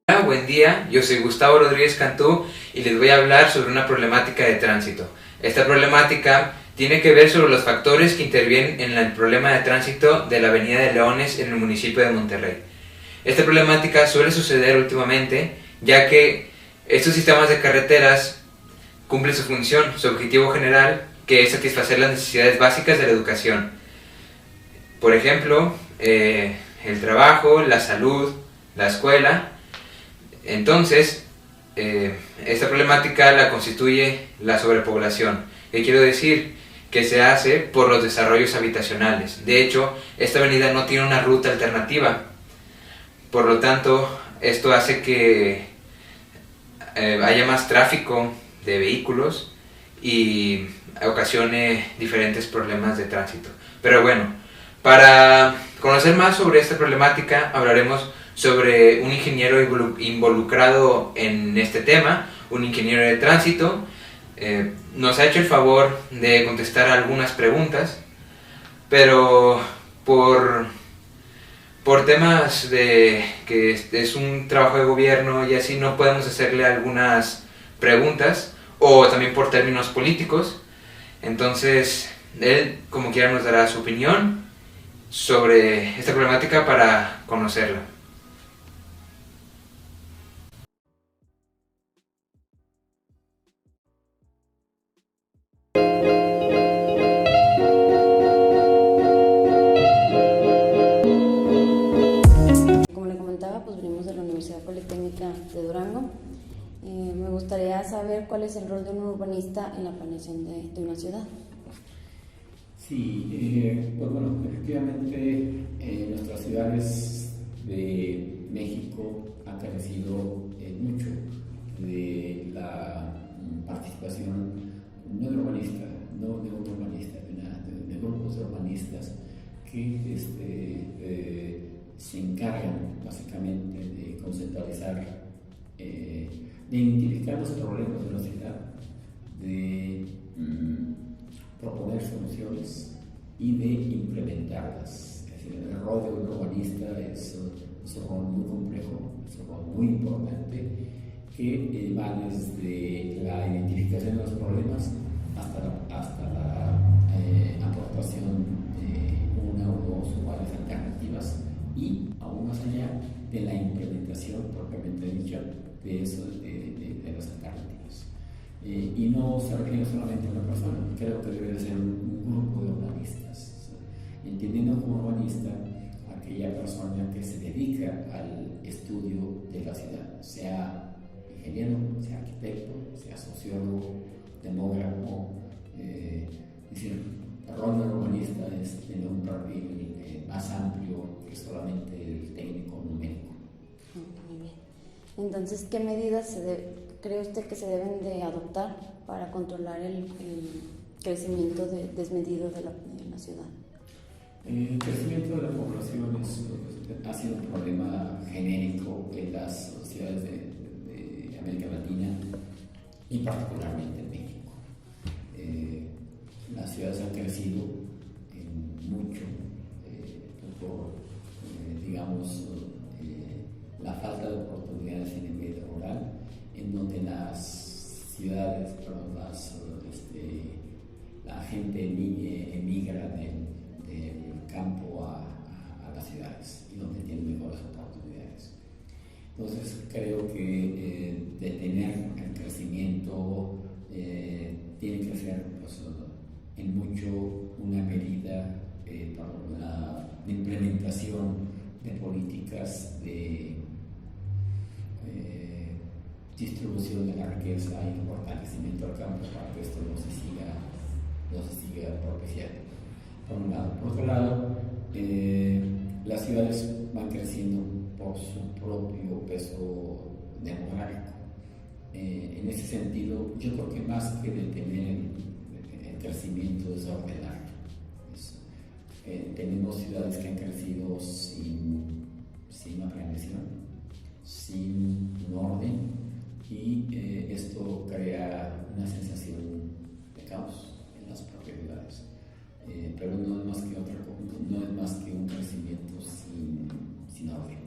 Hola, buen día, yo soy Gustavo Rodríguez Cantú y les voy a hablar sobre una problemática de tránsito. Esta problemática tiene que ver sobre los factores que intervienen en el problema de tránsito de la Avenida de Leones en el municipio de Monterrey. Esta problemática suele suceder últimamente, ya que estos sistemas de carreteras cumplen su función, su objetivo general, que es satisfacer las necesidades básicas de la educación. Por ejemplo, el trabajo, la salud, la escuela. Entonces, esta problemática la constituye la sobrepoblación. ¿Qué quiero decir? Que se hace por los desarrollos habitacionales. De hecho, esta avenida no tiene una ruta alternativa. Por lo tanto, esto hace que haya más tráfico de vehículos y ocasione diferentes problemas de tránsito. Pero bueno, para conocer más sobre esta problemática, hablaremos sobre un ingeniero involucrado en este tema, un ingeniero de tránsito. Nos ha hecho el favor de contestar algunas preguntas, pero por temas de que es un trabajo de gobierno y así no podemos hacerle algunas preguntas, o también por términos políticos. Entonces, él como quiera nos dará su opinión sobre esta problemática para conocerla. Como le comentaba, pues venimos de la Universidad Politécnica de Durango. Me gustaría saber cuál es el rol de un urbanista en la planeación de una ciudad. Sí, pues bueno, efectivamente nuestras ciudades de México han carecido mucho de la participación no de urbanista, no de un urbanista, de grupos de urbanistas que se encargan básicamente de conceptualizar, de identificar los problemas de la ciudad, de proponer soluciones y de implementarlas. Es decir, el rol de un urbanista es un rol muy complejo, es un rol muy importante que va desde la identificación de los problemas hasta la aportación de una o dos o varias alternativas y aún más allá de la implementación propiamente dicha de las alternativas. Y no se refiere solamente a una persona, creo que debe ser un grupo de urbanistas, entendiendo como urbanista aquella persona que se dedica al estudio de la ciudad, sea ingeniero, sea arquitecto, sea sociólogo, demógrafo. Es decir, el rol del urbanista es tener un perfil más amplio que solamente el técnico numérico. Muy bien. Entonces, ¿qué medidas cree usted que se deben de adoptar para controlar el crecimiento desmedido de la ciudad? El crecimiento de la población ha sido un problema genérico en las ciudades de América Latina y particularmente en México. Las ciudades han crecido mucho por, digamos, la falta de oportunidades en el medio rural, en donde las ciudades, la gente emigra del campo a las ciudades y donde tienen mejores oportunidades. Entonces creo que detener el crecimiento tiene que ser en mucho una medida para la implementación de políticas de distribución de la riqueza y el fortalecimiento del campo para que esto no se siga propiciando, por un lado. Por otro lado, las ciudades van creciendo por su propio peso demográfico. En ese sentido, yo creo que más que detener el crecimiento es ordenarlo. Tenemos ciudades que han crecido sin una planeación, sin un orden, y esto crea una sensación de caos en las propias ciudades. Pero no es más que un crecimiento sin orden.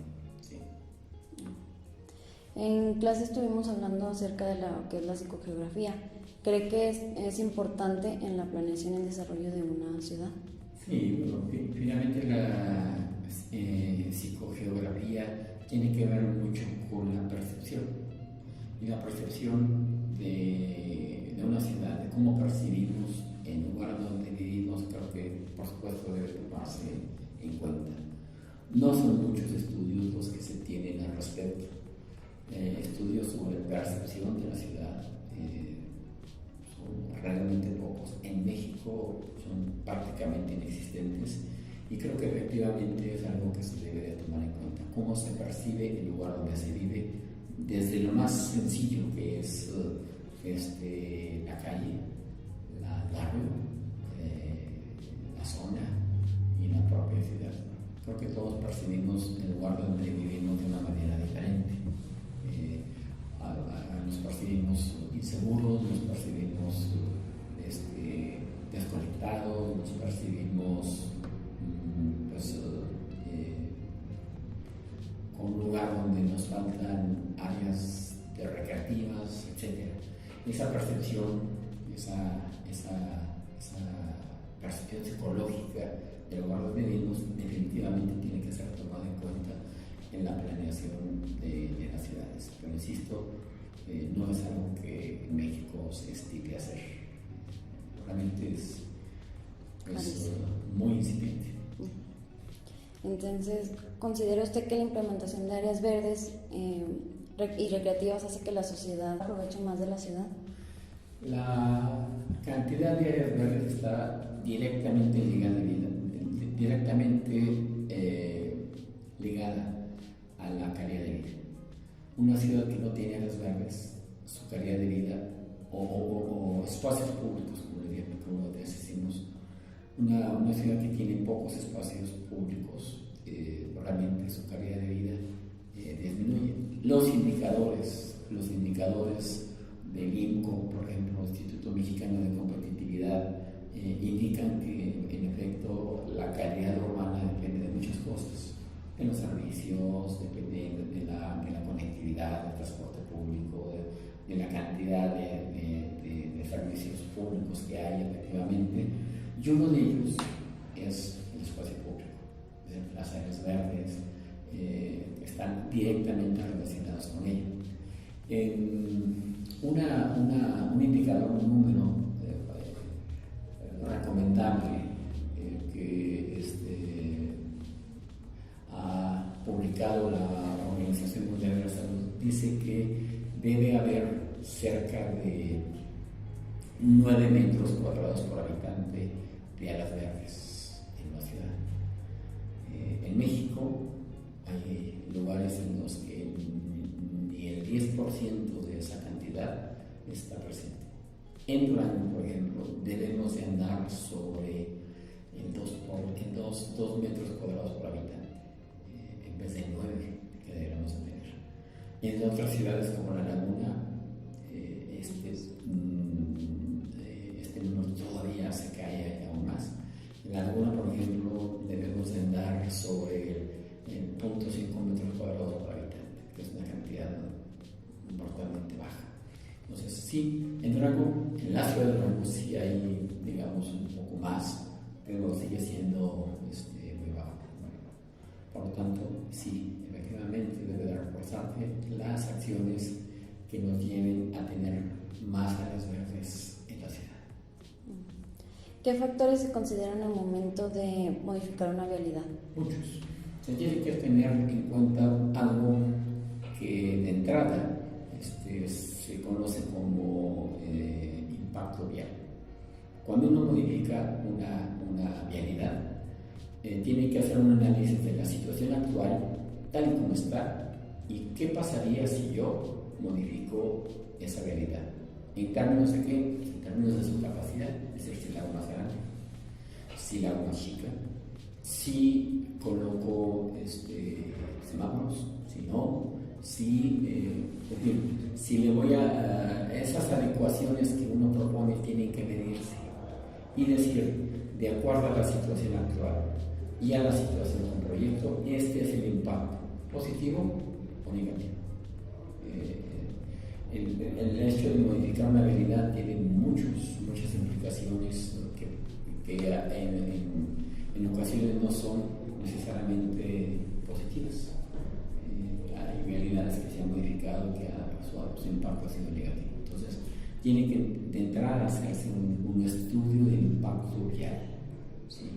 ¿Sí? En clase estuvimos hablando acerca de que es la psicogeografía. ¿Cree que es importante en la planeación y el desarrollo de una ciudad? Sí, bueno, finalmente la psicogeografía tiene que ver mucho con la percepción. Y la percepción de una ciudad, de cómo percibimos el lugar donde vivimos, creo que por supuesto debe tomarse en cuenta. No son muchos estudios los que se tienen al respecto. Estudios sobre percepción de la ciudad son realmente pocos. En México son prácticamente inexistentes y creo que efectivamente es algo que se debe de tomar en cuenta. Cómo se percibe el lugar donde se vive, desde lo más sencillo que es la calle, el barrio, la zona y la propia ciudad. Creo que todos percibimos el lugar donde vivimos de una manera diferente. Nos percibimos inseguros, nos percibimos desconectados, nos percibimos con un lugar donde nos faltan áreas recreativas, etc. Esa percepción, esa percepción psicológica del lugar donde vivimos definitivamente tiene que ser tomada en cuenta en la planeación de las ciudades. Pero insisto, no es algo que en México se estime hacer. Realmente es muy incipiente. Entonces, ¿considera usted que la implementación de áreas verdes y recreativas hace que la sociedad aproveche más de la ciudad? La cantidad de áreas verdes está directamente ligada a la calidad de vida. Una ciudad que no tiene áreas verdes, su calidad de vida o espacios públicos, como decimos, una ciudad que tiene pocos espacios públicos, realmente su calidad de vida disminuye. Los indicadores del INCO, por ejemplo, Instituto Mexicano de Competitividad, indican que en efecto la calidad urbana depende de muchas cosas, de los servicios, depende de la conectividad, del transporte público, de la cantidad de servicios públicos que hay efectivamente, y uno de ellos es el espacio público. Las áreas verdes están directamente relacionadas con ello. Un indicador, un número recomendable que ha publicado la Organización Mundial de la Salud dice que debe haber cerca de 9 metros cuadrados por habitante de áreas verdes en la ciudad. En México hay lugares en los que ni el 10% de esa cantidad está presente. En Durango, por ejemplo, debemos de andar sobre 2 metros cuadrados por habitante, en vez de 9 que deberíamos tener. En otras ciudades como La Laguna, este número todavía se cae aún más. En La Laguna, por ejemplo, debemos de andar sobre 0.5 metros cuadrados por habitante, que es una cantidad importantemente baja. Entonces, sí, en Durango, en la ciudad de Durango, sí hay, digamos, un poco más, pero sigue siendo muy bajo. Por lo tanto, sí, efectivamente debe de reforzarse las acciones que nos lleven a tener más áreas verdes en la ciudad. ¿Qué factores se consideran al momento de modificar una vialidad? Muchos. Se tiene que tener en cuenta algo que de entrada se conoce como impacto vial. Cuando uno modifica una vialidad, tiene que hacer un análisis de la situación actual, tal y como está, y qué pasaría si yo modifico esa vialidad. ¿En términos de qué? En términos de su capacidad, es decir, si la hago más grande, si la hago más chica, si coloco semáforos, si no, si le voy a esas adecuaciones que uno propone tienen que medirse y decir, de acuerdo a la situación actual y a la situación del proyecto, este es el impacto, positivo o negativo. El hecho de modificar una vialidad tiene muchas implicaciones que en ocasiones no son necesariamente positivas. Hay vialidades que se han modificado que su impacto ha sido negativo. Entonces, tiene que de entrada hacerse un estudio del impacto vial. ¿Sí?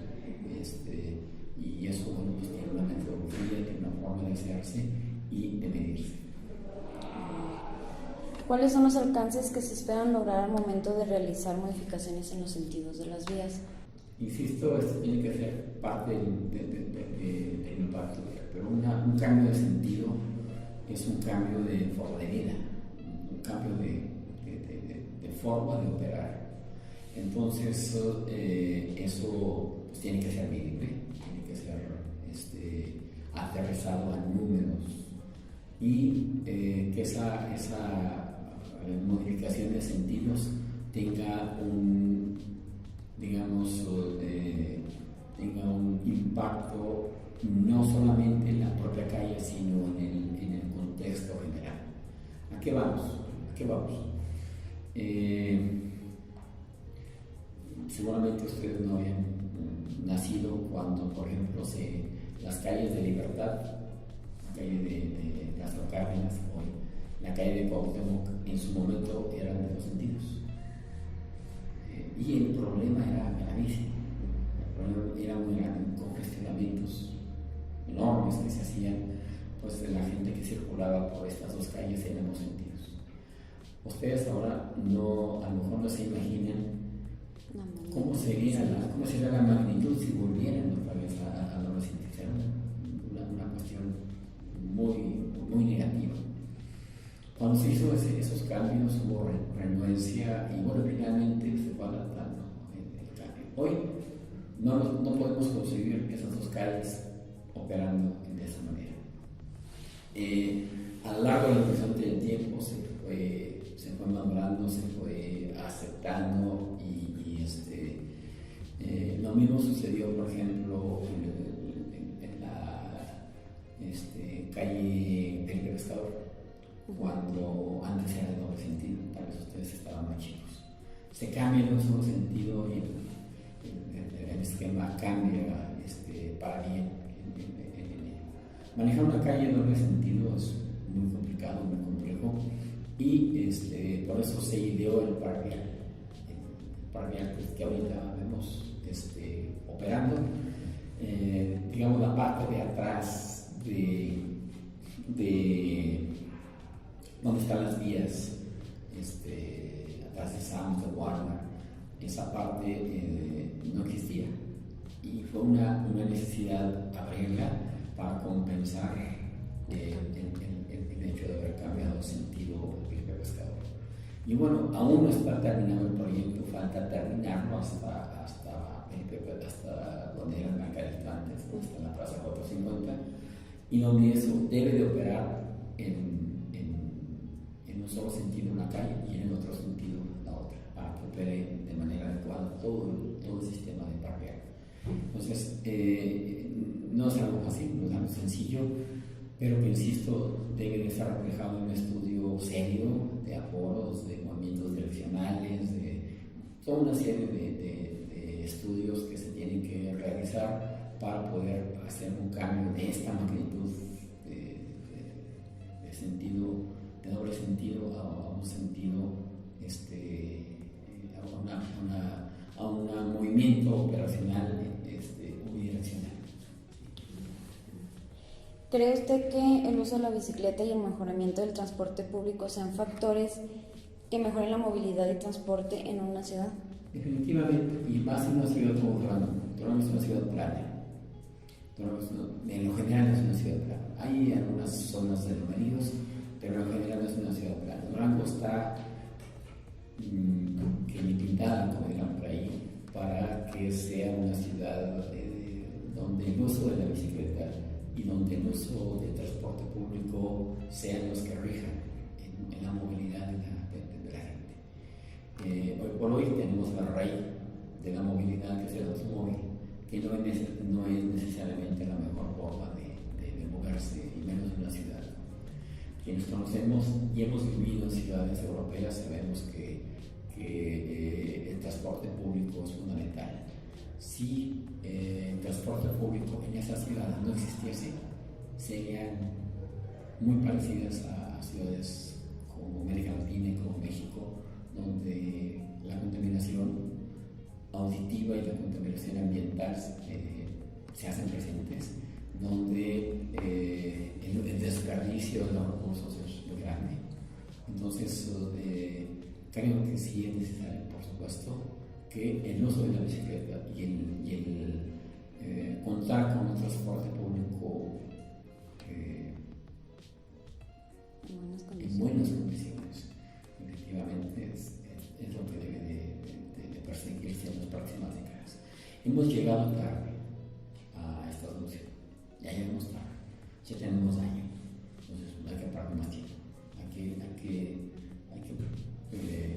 Y eso, bueno, pues tiene una metodología, tiene una forma de hacerse y de medirse. ¿Cuáles son los alcances que se esperan lograr al momento de realizar modificaciones en los sentidos de las vías? Insisto, esto tiene que ser parte del impacto, pero un cambio de sentido es un cambio de forma de vida, un cambio de forma de operar. Entonces, eso pues, tiene que ser medible, tiene que ser aterrizado a números y que esa modificación de sentidos tenga un impacto no solamente en la propia calle, sino en el contexto general. ¿A qué vamos? Seguramente ustedes no habían nacido cuando, por ejemplo, las calles de Libertad, la calle de Lázaro Cárdenas, hoy la calle de Cuauhtémoc, en su momento eran de dos sentidos. Y el problema era gravísimo. El problema era muy grande, congestionamientos enormes que se hacían pues, de la gente que circulaba por estas dos calles en ambos sentidos. Ustedes ahora a lo mejor no se imaginan cómo sería la magnitud si volvieran otra vez a lo reciente. Era una cuestión muy negativa. Cuando se hizo esos cambios hubo renuencia y bueno, finalmente se fue adaptando el cambio. Hoy no podemos conseguir esas dos calles operando de esa manera. A lo largo del tiempo se fue madurando, se fue aceptando y lo mismo sucedió, por ejemplo, en la calle Felipe Pescador, cuando antes era de doble sentido, tal vez ustedes estaban más chicos. Se cambia en un solo sentido y el esquema cambia para bien. Manejar una calle en doble sentido es muy complicado, muy complejo y por eso se ideó el par vial. El par vial que ahorita vemos operando, digamos la parte de atrás de donde están las vías, atrás de Sam's, de Warner, esa parte no existía y fue una necesidad abrirla para compensar el hecho de haber cambiado sentido el Felipe Pescador. Y bueno, aún no está terminado el proyecto, falta terminarlo hasta donde era el mercadito antes, hasta la Plaza 450, y donde eso debe de operar en un solo sentido una calle y en el otro sentido la otra, para que opere de manera adecuada todo el sistema de par vial. Entonces, no es algo fácil, no es algo sencillo, pero que insisto, debe de estar reflejado en un estudio serio de aforos, de movimientos direccionales, de toda una serie de estudios que se tienen que realizar para poder hacer un cambio de esta magnitud de sentido, de doble sentido a un sentido, a un movimiento operacional unidireccional. ¿Cree usted que el uso de la bicicleta y el mejoramiento del transporte público sean factores que mejoren la movilidad y transporte en una ciudad? Definitivamente, y más en una ciudad como Durango. Durango es una ciudad plana. En lo general es una ciudad plana. Hay algunas zonas de lomeríos, pero en lo general es una ciudad plana. Durango está pintada, como dirán por ahí, para que sea una ciudad donde el uso de la bicicleta y donde el uso del transporte público sean los que rijan en la movilidad de la gente. Hoy por hoy tenemos la raíz de la movilidad, que es el automóvil, que no es necesariamente la mejor forma de moverse, y menos en una ciudad. Quien quienes conocemos y hemos vivido en ciudades europeas sabemos que el transporte público es fundamental. Si el transporte público en esas ciudades no existiese, serían muy parecidas a ciudades como América Latina y como México, donde la contaminación auditiva y la contaminación ambiental se hacen presentes, donde el desperdicio de los recursos es muy grande. Entonces, creo que sí es necesario, por supuesto, que el uso de la bicicleta y el contar con un transporte público en buenas condiciones, efectivamente es lo que debe de perseguirse en las próximas décadas. Hemos llegado tarde a esta solución, ya llegamos tarde, ya tenemos años, entonces hay que parar más tiempo, hay que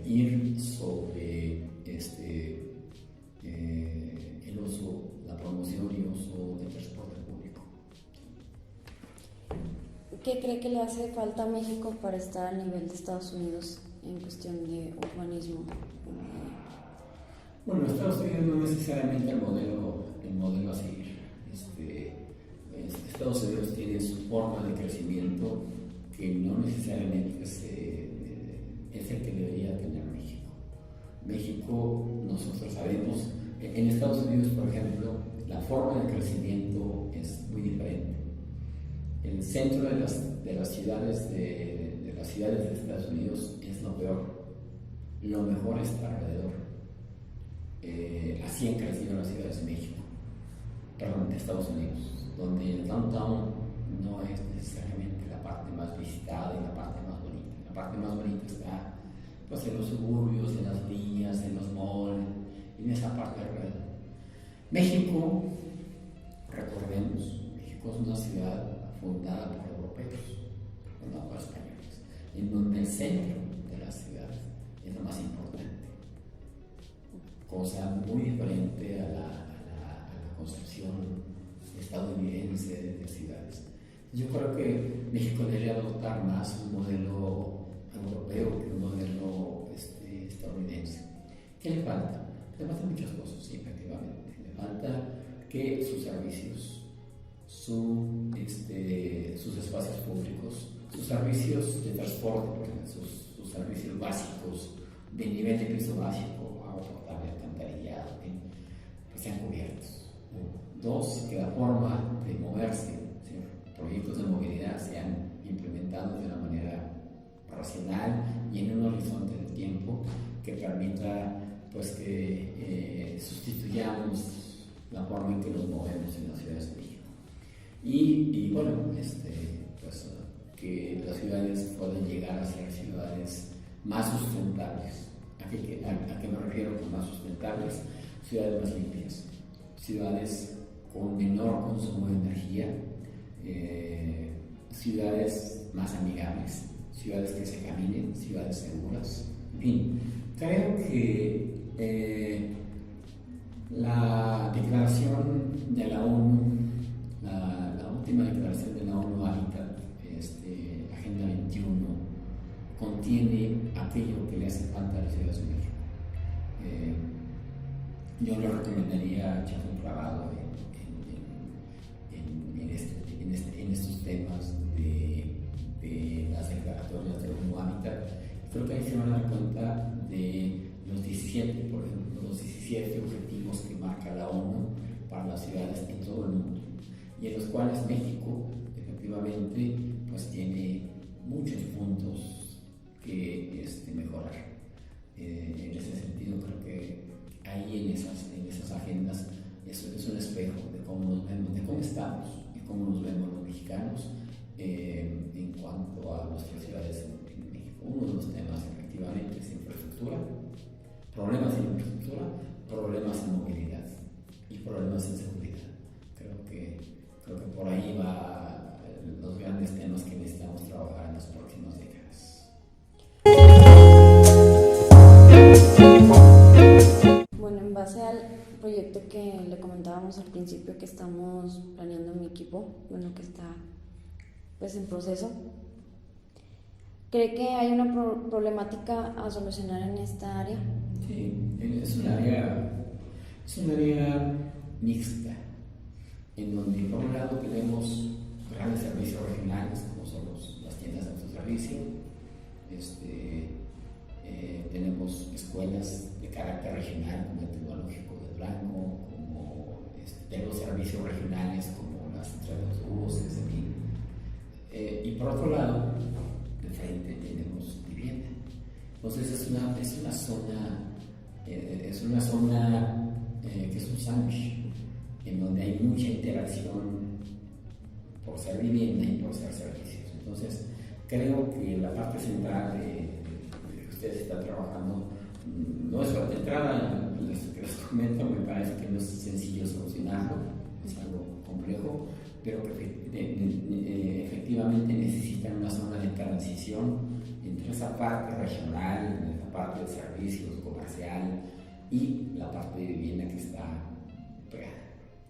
ir sobre el uso, la promoción y uso del transporte público. ¿Qué cree que le hace falta a México para estar al nivel de Estados Unidos en cuestión de urbanismo? Bueno, Estados Unidos no necesariamente el modelo a seguir. Estados Unidos tiene su forma de crecimiento que no necesariamente es el que debería tener México. México, nosotros sabemos, en Estados Unidos, por ejemplo, la forma de crecimiento es muy diferente. El centro de las ciudades de Estados Unidos es lo peor. Lo mejor está alrededor. Así han crecido las ciudades de Estados Unidos, donde el downtown no es necesariamente la parte más visitada y la parte más bonita. La parte más bonita está pues, en los suburbios, en las villas, en los malls, en esa parte alrededor. México, recordemos, México es una ciudad fundada por europeos, fundada por españoles, en donde el centro de la ciudad es lo más importante, cosa muy diferente a la concepción estadounidense de ciudades. Yo creo que México debería adoptar más un modelo europeo que un modelo estadounidense. ¿Qué le falta? Le faltan muchas cosas, sí, efectivamente. Le falta que sus servicios, sus espacios públicos, sus servicios de transporte, sus servicios básicos de nivel de piso básico, agua potable, alcantarillado, que sean cubiertos. Dos, que la forma de moverse, ¿sí? Proyectos de movilidad sean implementados de una manera racional y en un horizonte de tiempo que permita pues, que sustituyamos la forma en que nos movemos en las ciudades de México. Y bueno, pues, que las ciudades puedan llegar a ser ciudades más sustentables. ¿A qué me refiero con más sustentables? Ciudades más limpias, ciudades con menor consumo de energía, ciudades más amigables, ciudades que se caminen, ciudades seguras. En fin, creo que la declaración de la ONU, la última declaración de la ONU Hábitat, Agenda 21, contiene aquello que le hace falta a las ciudades de México. Yo le recomendaría echar un clavado en estos temas de las declaratorias de ONU Hábitat. Creo que ahí se van a dar cuenta de los 17, por ejemplo, los 17 objetivos que marca la ONU para las ciudades en todo el mundo, y en los cuales México efectivamente pues tiene muchos puntos que mejorar. En ese sentido creo que ahí en esas agendas es un espejo de cómo nos vemos, de cómo estamos y cómo nos vemos los mexicanos en cuanto a nuestras ciudades en México. Uno de los temas efectivamente es infraestructura, problemas en infraestructura, problemas en movilidad y problemas en seguridad. Creo que por ahí va los grandes temas que necesitamos trabajar en las próximas décadas. Bueno, en base al proyecto que le comentábamos al principio que estamos planeando en mi equipo, bueno, que está pues en proceso, ¿Cree que hay una problemática a solucionar en esta área? Sí, es un área mixta, en donde por un lado tenemos grandes servicios regionales, como son las tiendas de autoservicio, tenemos escuelas de carácter regional, como el Tecnológico de Durango, como tenemos servicios regionales como la central de autobuses, en fin. Y por otro lado, de frente tenemos vivienda. Entonces es una zona que es un sándwich, en donde hay mucha interacción por ser vivienda y por ser servicios. Entonces creo que la parte central de que ustedes están trabajando no es de entrada, les comento, me parece que no es sencillo solucionarlo, es algo complejo, pero que efectivamente necesitan una zona de transición entre esa parte regional, la parte de servicios, comercial y la parte de vivienda que está pegada.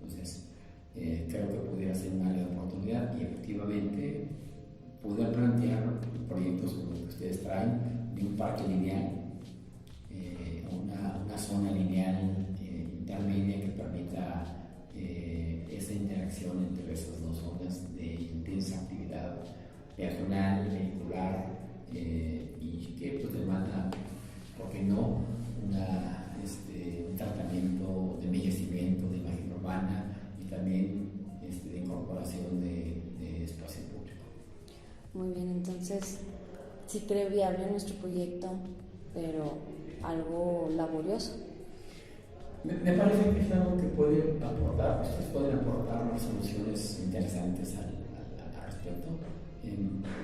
Entonces, creo que pudiera ser una área de oportunidad y efectivamente poder plantear proyectos como los que ustedes traen de un parque lineal, una zona lineal intermedia que permita esa interacción entre esas dos zonas de intensa actividad peatonal, vehicular y que pues demanda, ¿por qué no?, un tratamiento de embellecimiento de imagen urbana y también de incorporación de espacio público. Muy bien, entonces sí cree viable nuestro proyecto, pero algo laborioso. Me parece que es algo que puede aportar, ustedes pueden aportar unas soluciones interesantes al respecto.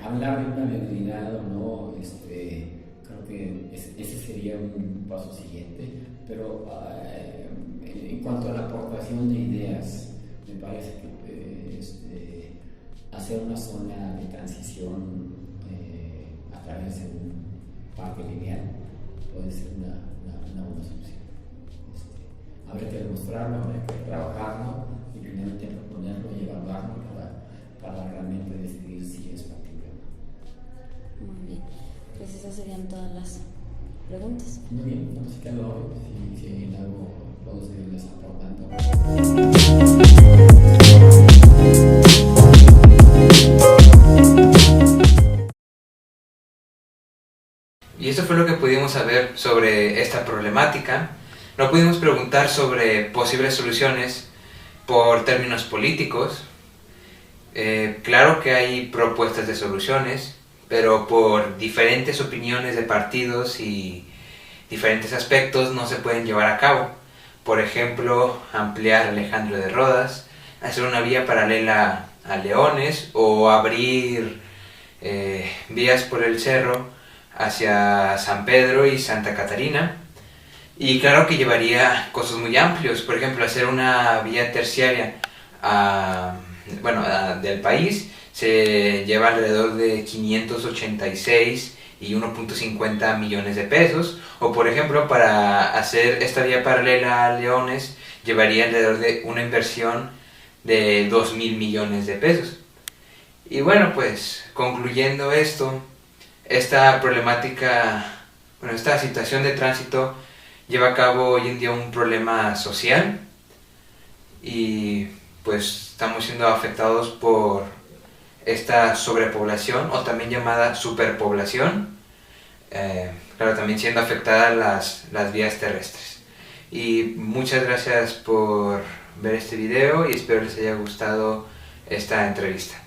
Hablar de una viabilidad o no, creo que ese sería un paso siguiente, pero en cuanto a la aportación de ideas, me parece que hacer una zona de transición a través de un parque lineal puede ser una buena solución. Habrá que demostrarlo, habrá que trabajarlo y finalmente proponerlo y evaluarlo para realmente decidir si es factible o no. Muy bien, pues esas serían todas las preguntas. Muy bien, estamos quedando hoy. Si en algo puedo seguirles aportando. Y eso fue lo que pudimos saber sobre esta problemática. No pudimos preguntar sobre posibles soluciones por términos políticos. Claro que hay propuestas de soluciones, pero por diferentes opiniones de partidos y diferentes aspectos no se pueden llevar a cabo. Por ejemplo, ampliar Alejandro de Rodas, hacer una vía paralela a Leones o abrir vías por el cerro hacia San Pedro y Santa Catarina. Y claro que llevaría costos muy amplios, por ejemplo, hacer una vía terciaria del país se lleva alrededor de 586 y 1.50 millones de pesos, o por ejemplo para hacer esta vía paralela a Leones llevaría alrededor de una inversión de 2.000 millones de pesos. Y bueno, pues concluyendo esto, esta problemática, esta situación de tránsito lleva a cabo hoy en día un problema social y pues estamos siendo afectados por esta sobrepoblación o también llamada superpoblación, claro, también siendo afectadas las vías terrestres. Y muchas gracias por ver este video y espero les haya gustado esta entrevista.